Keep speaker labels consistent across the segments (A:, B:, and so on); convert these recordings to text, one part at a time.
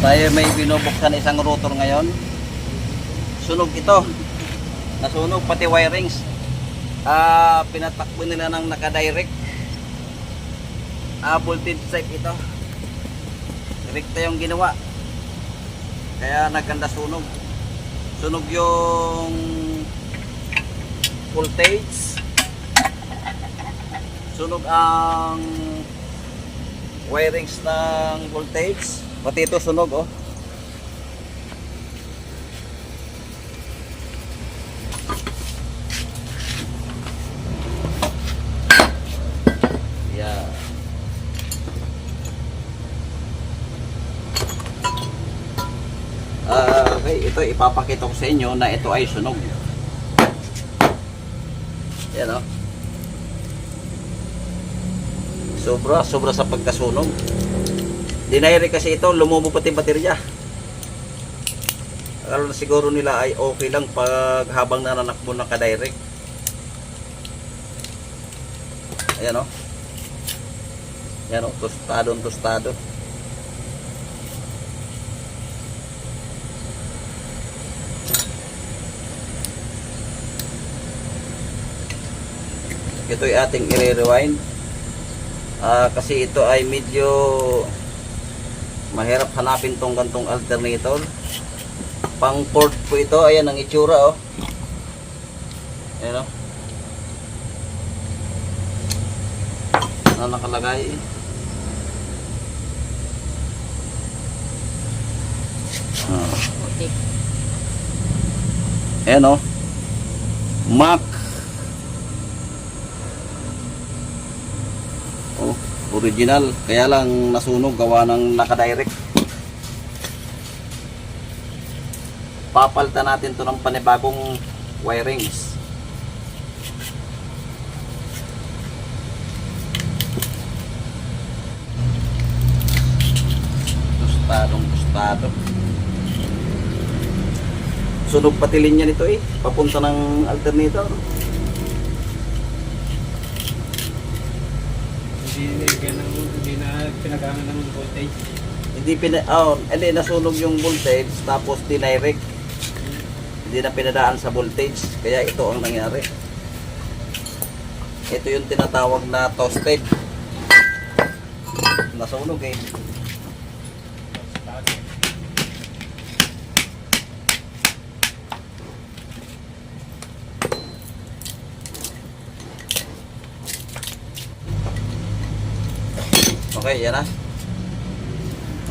A: Tayo may binubuksan isang rotor ngayon. Sunog ito. Nasunog pati wirings. Pinatakbo nila ng naka-direct. Voltage type ito. Direkta yung ginawa. Kaya nagkanda sunog. Sunog yung voltage. Sunog ang wirings ng voltage. Pati ito sunog, oh. Yeah. Okay, ito ipapakita ko sa inyo na ito ay sunog. Yan, oh. Sobra sa pagkasunog. Dinayari kasi ito, lumubo pati baterya. Akala na siguro nila ay okay lang pag habang nananakbo naka-direct. Ayan, o. Ayan, o, tostado. Ito ay ating i-rewind. Kasi ito ay medyo mahirap hanapin tong gantong alternator. Pang port po ito. Ayan ang itsura, oh. Ayan, oh. Ano nakalagay?
B: Okay.
A: Ayan, oh. Mac. Oh, original. Kaya lang nasunog gawa ng naka-direct. Papalitan natin to ng panibagong wirings. Tostado. Sunog pati linya nito, eh. Papunta ng alternator.
C: Hindi na pinagangan ng voltage.
A: Hindi nasunog yung voltage tapos dinirect. Hindi na pinadaan sa voltage. Kaya ito ang nangyari. Ito yung tinatawag na toasted. Nasunog, eh. Okay, yan na.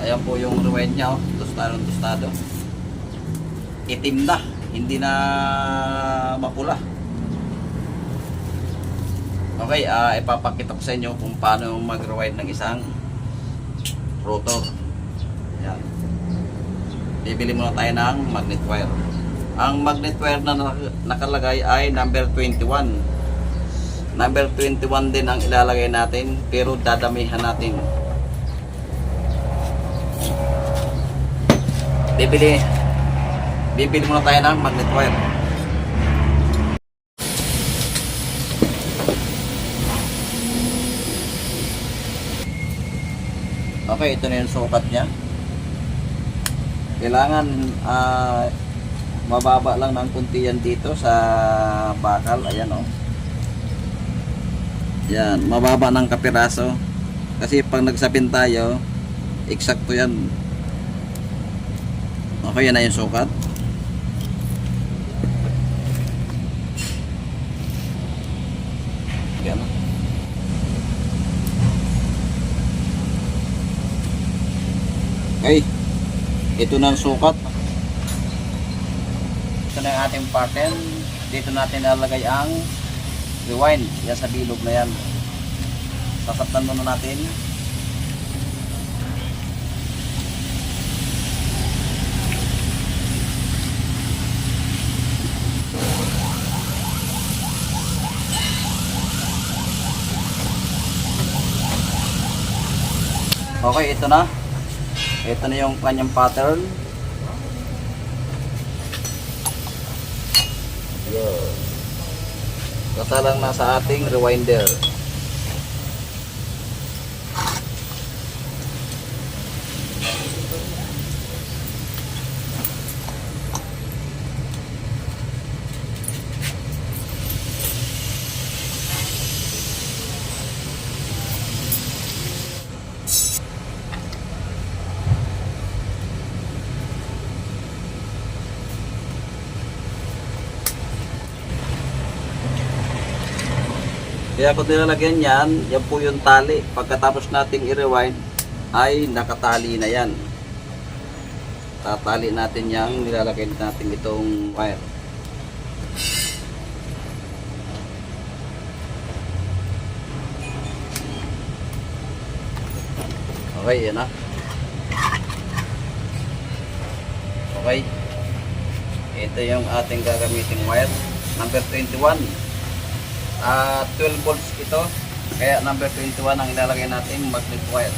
A: Ayan po yung rewind nya, oh. Tostado. Itim na, hindi na mapula. Okay, ipapakita ko sa inyo kung paano mag-rewind ng isang rotor. Ayan. Bibili muna tayo ng magnet wire. Ang magnet wire na nakalagay ay number 21. Number 21 din ang ilalagay natin, pero dadamihan natin. Bibili muna tayo ng magnet wire. Okay, ito na yung sukat nya. Kailangan mababa lang ng kunti yan dito sa bakal. Ayan, oh. Yan, mababa ng kapiraso. Kasi pag nagsapin tayo, eksakto yan. Okay, yan na yung sukat. Yan. Okay, ito na ang sukat. Ito na yung ating pattern. Dito natin nalagay ang rewind. Yan sa bilog na yan. Sasaptan muna natin. Okay, ito na. Ito na yung kanyang pattern. Kasalang nasa ating rewinder. Kaya kung nilalagyan yan, yan po yung tali. Pagkatapos nating i-rewind, ay nakatali na yan. Tatali natin yung nilalagay natin itong wire. Okay, yan na. Okay. Ito yung ating gagamiting wire. Number 21. 12 volts ito. Kaya number 21 ang ilalagay natin magnet wire.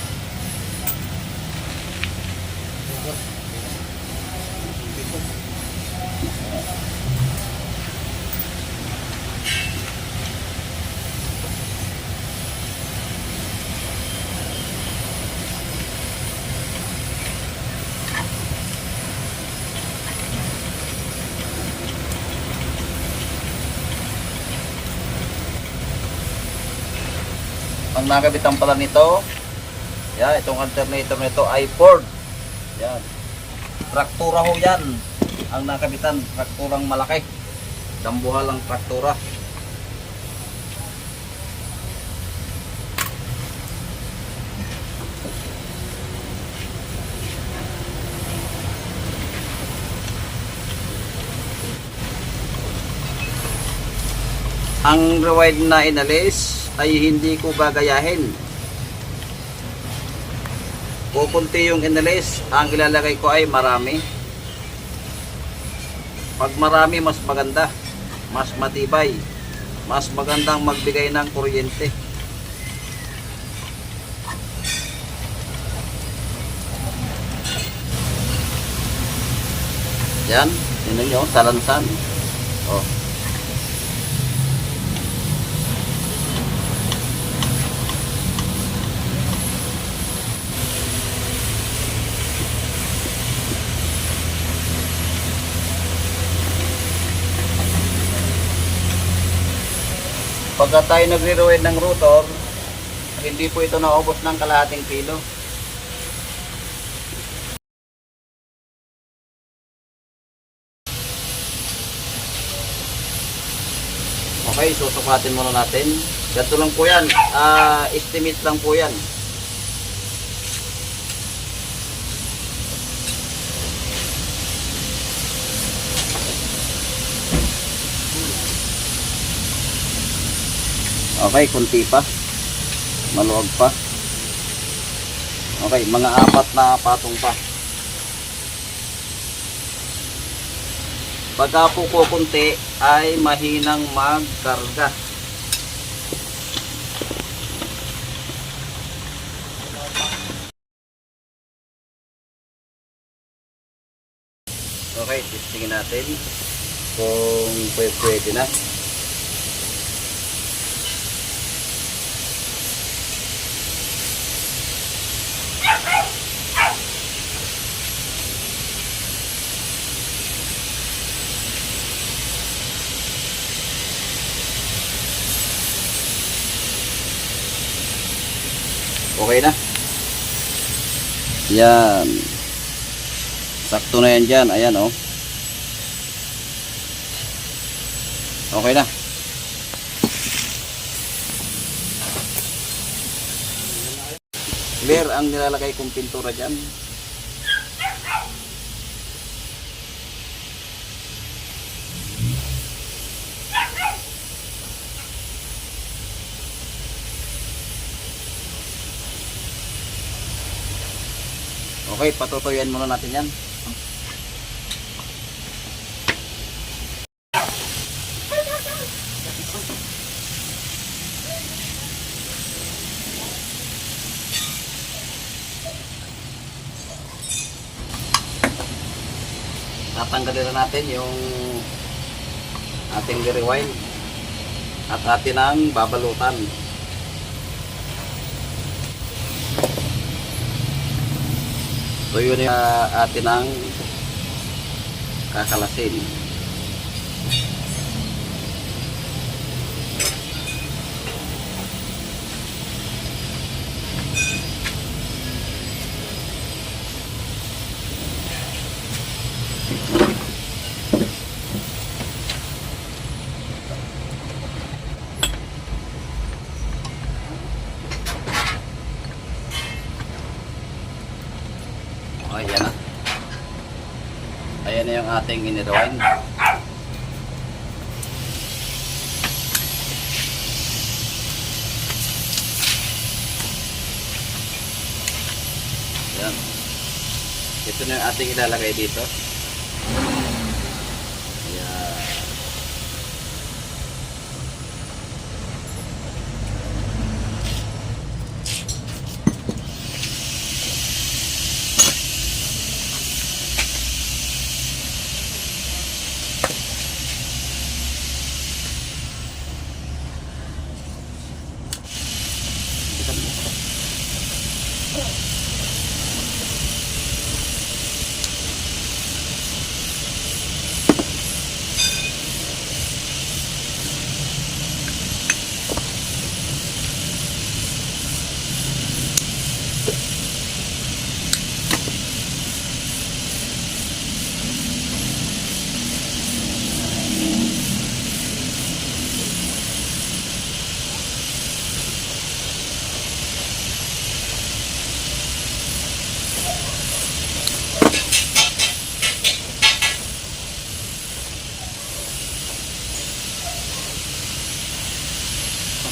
A: Ang nakabitan pala nito, yan, itong alternator nito ay Ford. Yan. Traktura ho yan. Ang nakabitan, trakturang malaki. Dambuhalang traktura. Ang rewind na inalis ay hindi ko gagayahin. Kukunti yung inalis, ang ilalagay ko ay marami. Pag marami, mas maganda, mas matibay, mas magandang magbigay ng kuryente. Yan, yun nyo, talansan. Oh. Pagka tayo nagre-rewind ng rotor, hindi po ito naubos ng kalahating kilo. Okay, susukatin muna natin. Ganito lang po yan. Estimate lang po yan. Okay, kunti pa. Maluwag pa. Okay, mga 4 na patong pa. Pagka po kukunti ay mahinang magkarga. Okay, testingin natin kung pwede na. Okay na. Yan. Sakto na yan dyan. Ayan oh. Okay na. Clear ang nilalagay kong pintura dyan. Okay, patutuyan muna natin yan. Tatanggalin na natin yung ating rewind at atin ang babalutan. So yun yung atin ang kakalasin. Okay, yan na. Ayan na yung ating inirewind. Yan. Ito na yung ating ilalagay dito. Ayan.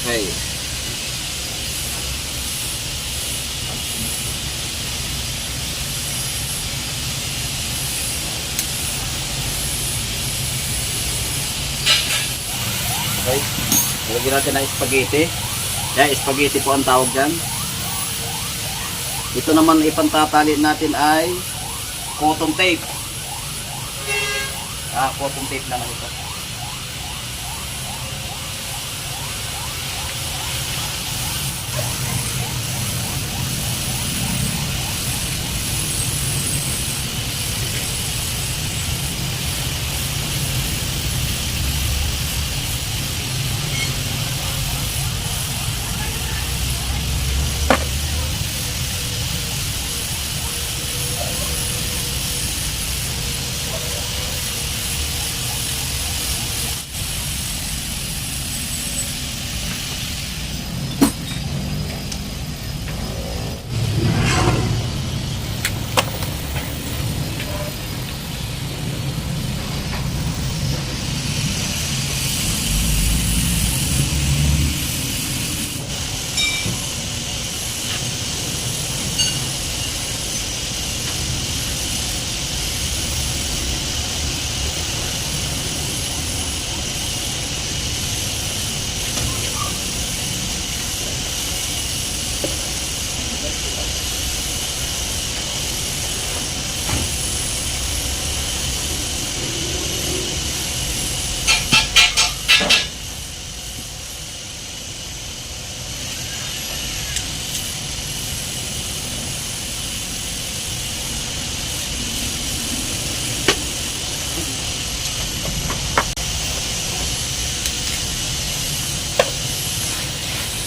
A: Okay. Okay. Lagyan natin ng spaghetti. Yan, spaghetti po ang tawag dyan. Ito naman ipantatali natin ay cotton tape. Cotton tape naman ito.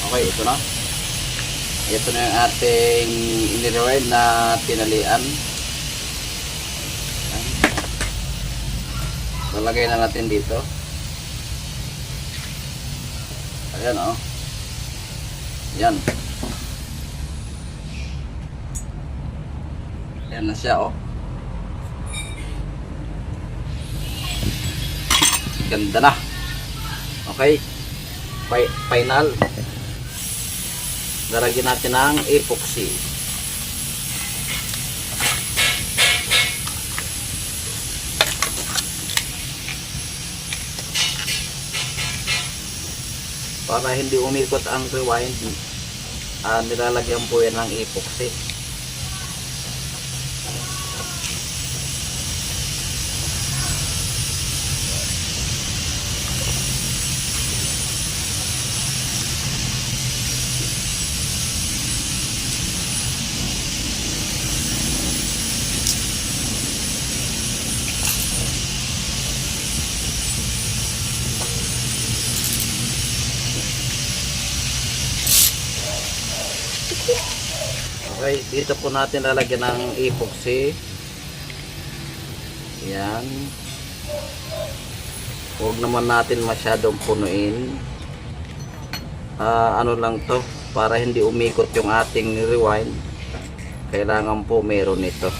A: Okay, ito na. Ito na yung ating inirewind na tinalian. Lalagay na natin dito. Ayan, oh. Yan. Ayan na siya, oh. Ganda na. Okay. Final. Daragyan natin ng epoxy. Para hindi umikot ang rewind, nilalagyan po yan ng epoxy. Okay, dito po natin lalagyan ng epoxy. Yan. Huwag naman natin masyadong punuin. Ano lang to, para hindi umikot yung ating rewind. Kailangan po meron ito.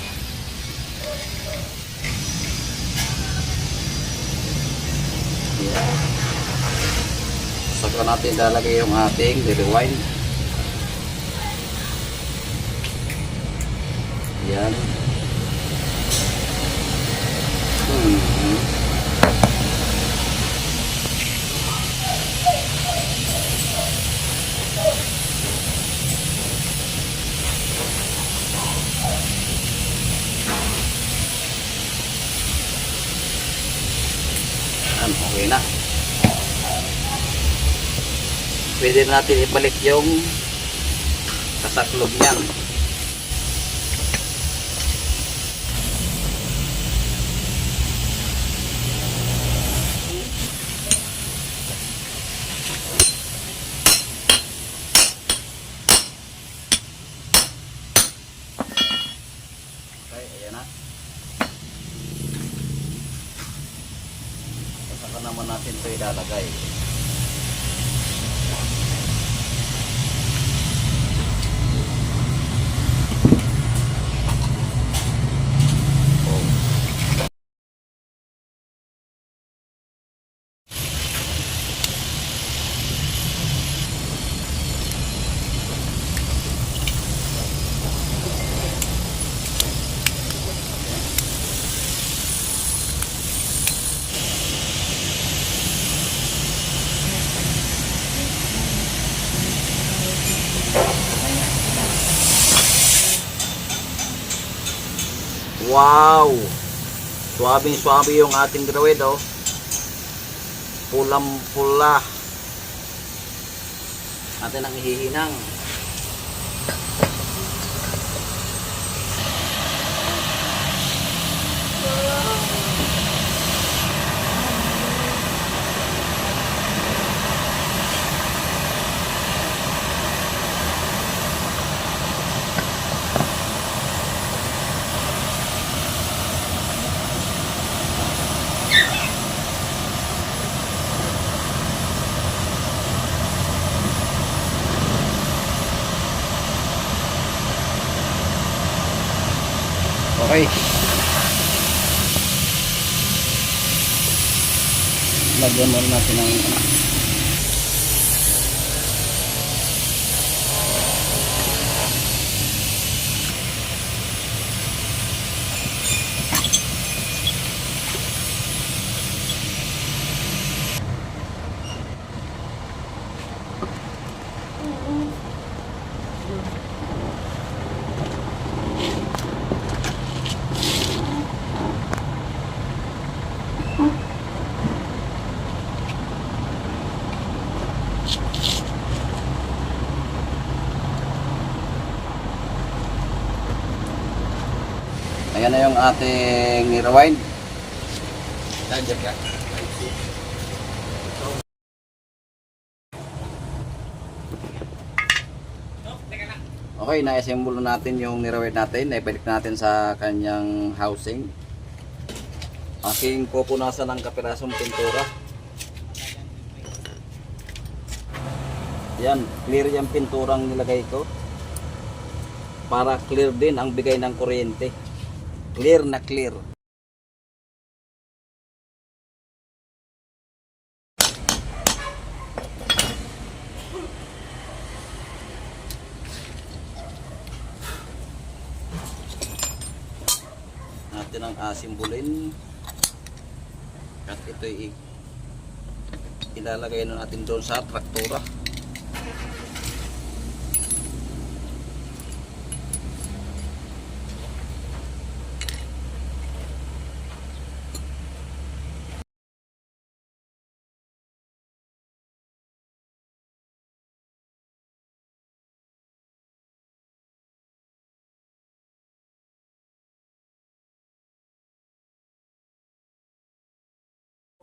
A: Yan. Saka natin lalagay yung ating rewind. Yan. Yan, okay na. Pwede natin ibalik yung kasaklog niyan. Okay, ayan na. Saka naman natin ito ilalagay. Wow! Suwabing-suwabe yung ating grawid, oh. Pulang-pula. Natin ang hihinang. Okay. Lagyan muna natin ng ayan na yung ating rewind. Nandiyan ka. Okay, na-assemble natin yung nirewind natin. Naibalik natin sa kanyang housing. Aking pupunasan ng kapirasong pintura. Yan, clear yung pinturang nilagay ko. Para clear din ang bigay ng kuryente. Clear na clear. Natin ang asimbulin. At ito'y ilalagay na natin doon sa traktora.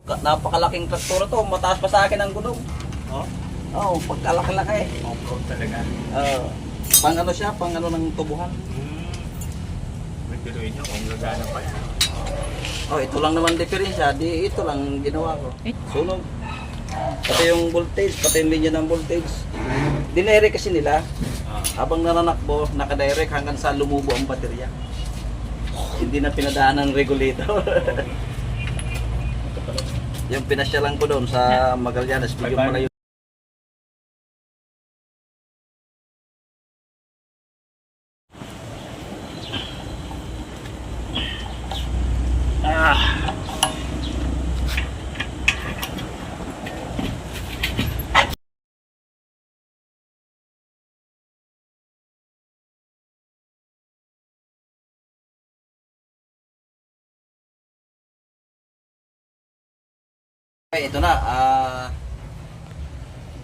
A: Napakalaking traktura to, mataas pa sa akin ang gulong.
C: Oh,
A: Oh, pagkalaki-laki.
C: off-road talaga.
A: Pang ano siya, pang ano ng tubuhan.
C: May piluin niyo kung gagana pa yan.
A: Oh, ito lang naman diferensya, di ito lang ginawa ko. Sunog. Pati yung voltage, pati yung linya ng voltage. Dinere kasi nila, habang nananakbo, nakadirect hanggang sa lumubo ang baterya. Hindi na pinadaan ng regulator. Yung pinasyalan ko doon sa Magallanes, medyo malayo. Okay, ito na.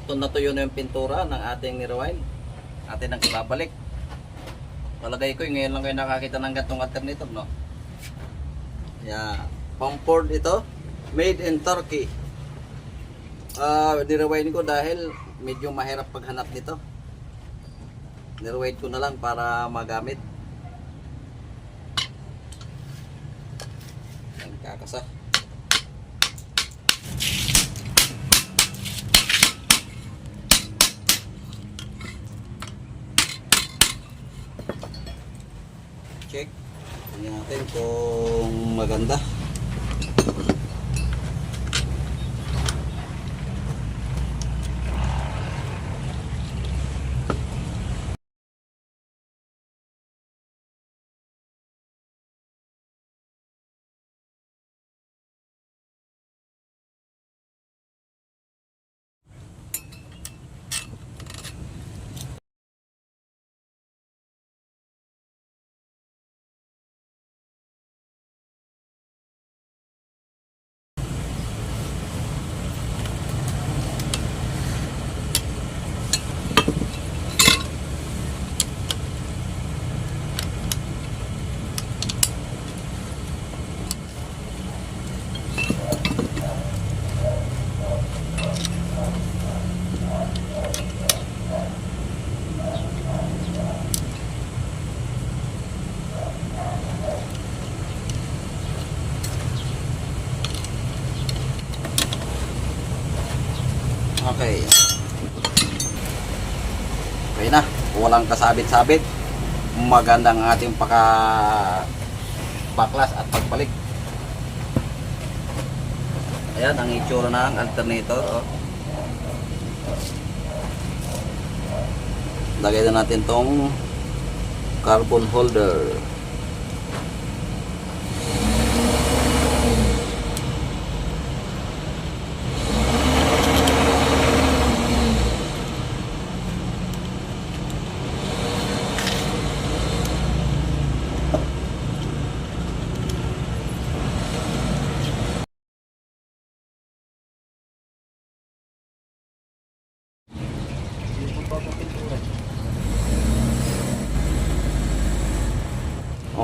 A: Ito natuyo na yung pintura ng ating nirewind. Atin ang ibabalik. Palagay ko, ngayon lang kayo nakakita ng gantong alternator, no? Yeah. Pump Ford ito. Made in Turkey. Nirewind ko dahil medyo mahirap paghanap nito. Nirewind ko na lang para magamit. Ang kakasa. Check. Tingnan natin kung maganda. Okay. Okay na. Walang kasabit-sabit. Magandang ating baklas at pagbalik. Ayan ang itsura ng alternator. Oh. Lagay na natin tong carbon holder.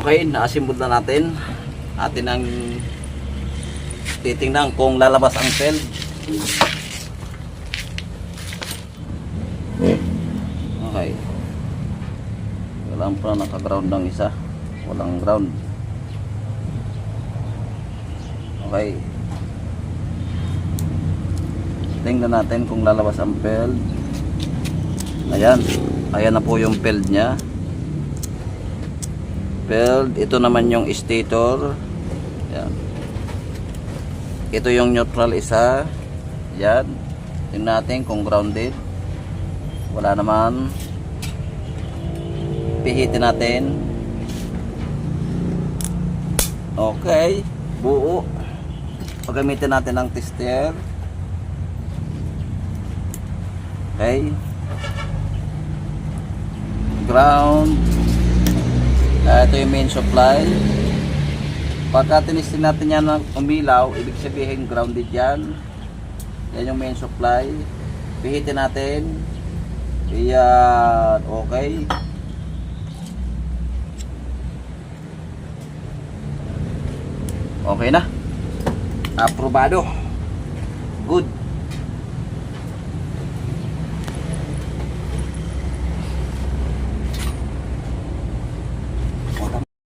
A: Okay, na-assemble na natin. Atin ang titingnan kung lalabas ang feld. Okay. Walang pa naka-ground ng isa. Walang ground. Okay. Tingnan natin kung lalabas ang feld. Ayan. Ayan na po yung feld niya. Feld, ito naman yung stator. Yan. Ito yung neutral isa. Yan. Tingnan natin kung grounded. Wala naman. Pihitin natin. Okay. Buo. Pagamitin natin ng tester. Okay. Ground. Ito yung main supply. Pagka tinistin natin yan ng umilaw, ibig sabihin grounded yan. Yan yung main supply. Pihitin natin. Ayan. Okay. Okay na. Aprobado. Good.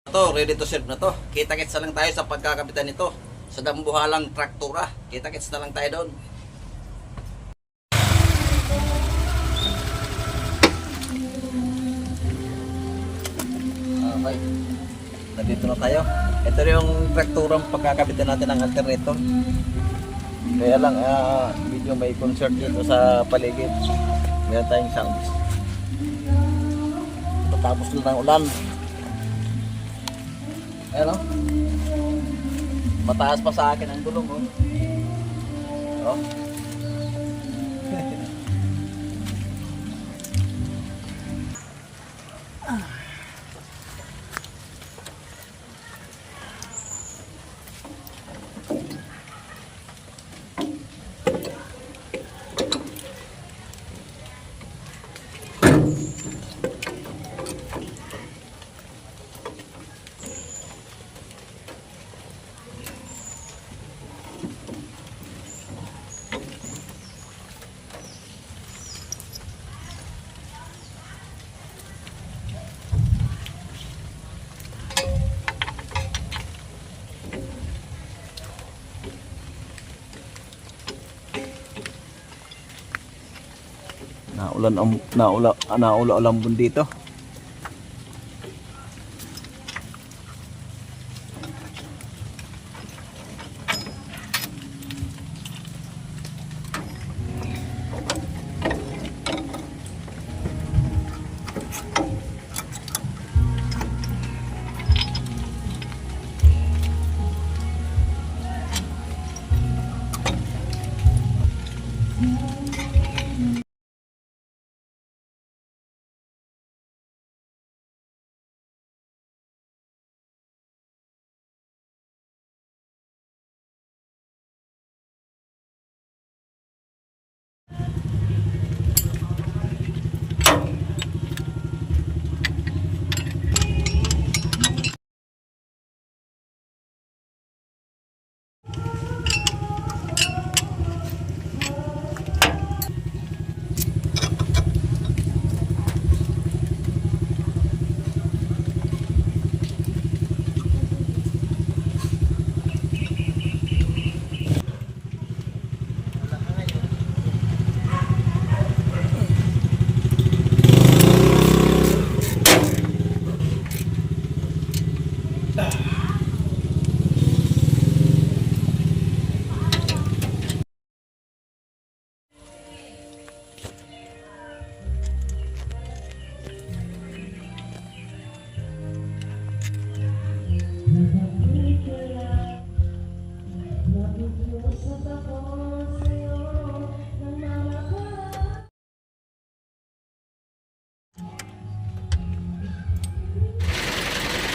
A: To, ready to serve na to. Kita-kits na lang tayo sa pagkakapitan nito sa Dambuhalang Traktura. Kita-kits na lang tayo doon. Okay. Nandito na tayo. Ito yung trakturang pagkakapitan natin ng alternator. Kaya lang, medyo may concert dito sa paligid. Meron tayong sounds. Patapos lang ng ulan. Ayan o. Mataas pa sa akin ang gulong oh. Oh. Naula alambon dito.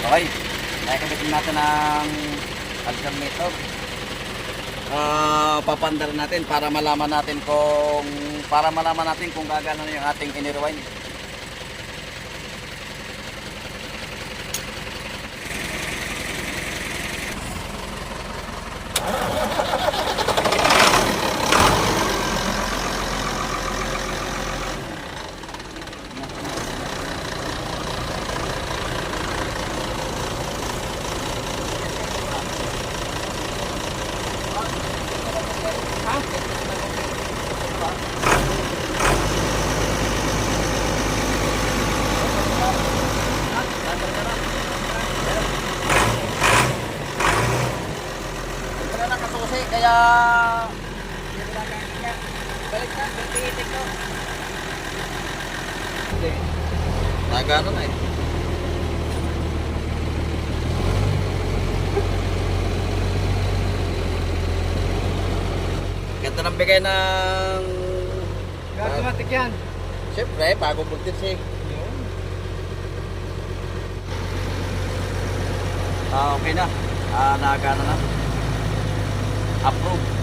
A: Okay, nakikabit natin ang alternator. Papandar natin para malaman natin kung gagana na yung ating inner wine. Kaya balik na, itik ko. Nagano na eh. Ganda ng bigay ng
C: Automatic yan.
A: siyempre, bagong voltage eh. Okay na. Nagano na. Approve.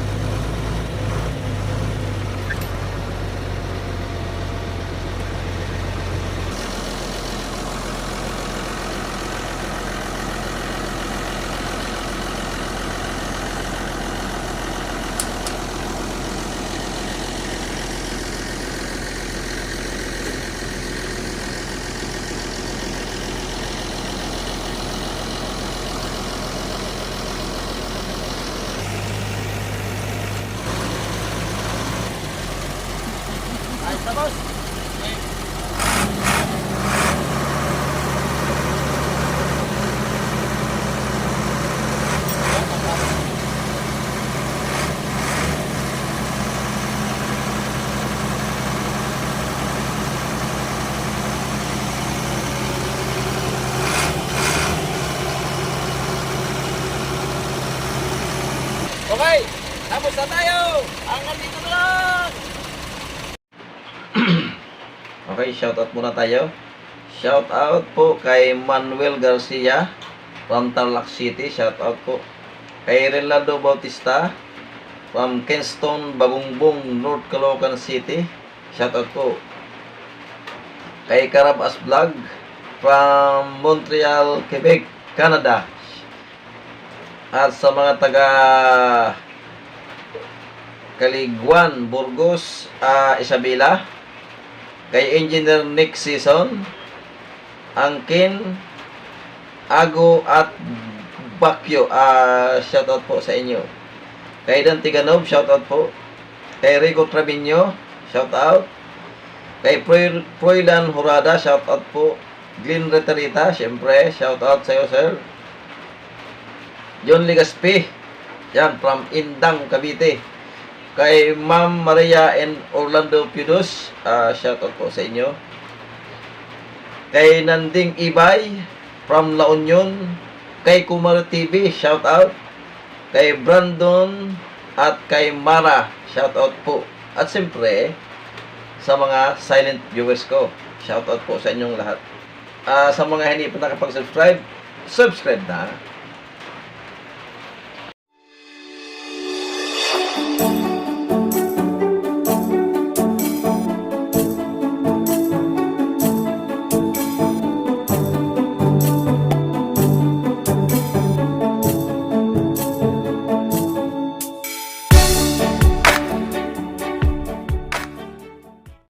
A: Okay, tapos na tayo. Hanggang dito na lang. Okay, shoutout muna tayo. Shoutout po kay Manuel Garcia from Tarlac City. Shoutout po kay Relado Bautista from Kingston, Bagungbong, North Caloocan City. Shoutout po kay Carabas Vlog from Montreal, Quebec, Canada. At sa mga taga Caliguan, Burgos, Isabela, kay Engineer Nick Season, Angkin, Ago at Bakyo, shoutout po sa inyo. Kay Dan Tiganob, shoutout po. Kay Rico Trevino, shoutout. Kay Proylan Horada, shoutout po. Glenn Retarita, syempre, shoutout sa iyo, sir. John Ligaspi, yan, from Indang, Cavite. Kay Ma'am Maria and Orlando Pidos, shoutout po sa inyo. Kay Nanding Ibay from La Union. Kay Kumar TV, shoutout. Kay Brandon at kay Mara, shoutout po. At siyempre, sa mga silent viewers ko, shoutout po sa inyong lahat. Sa mga hindi pa nakapag-subscribe, subscribe na.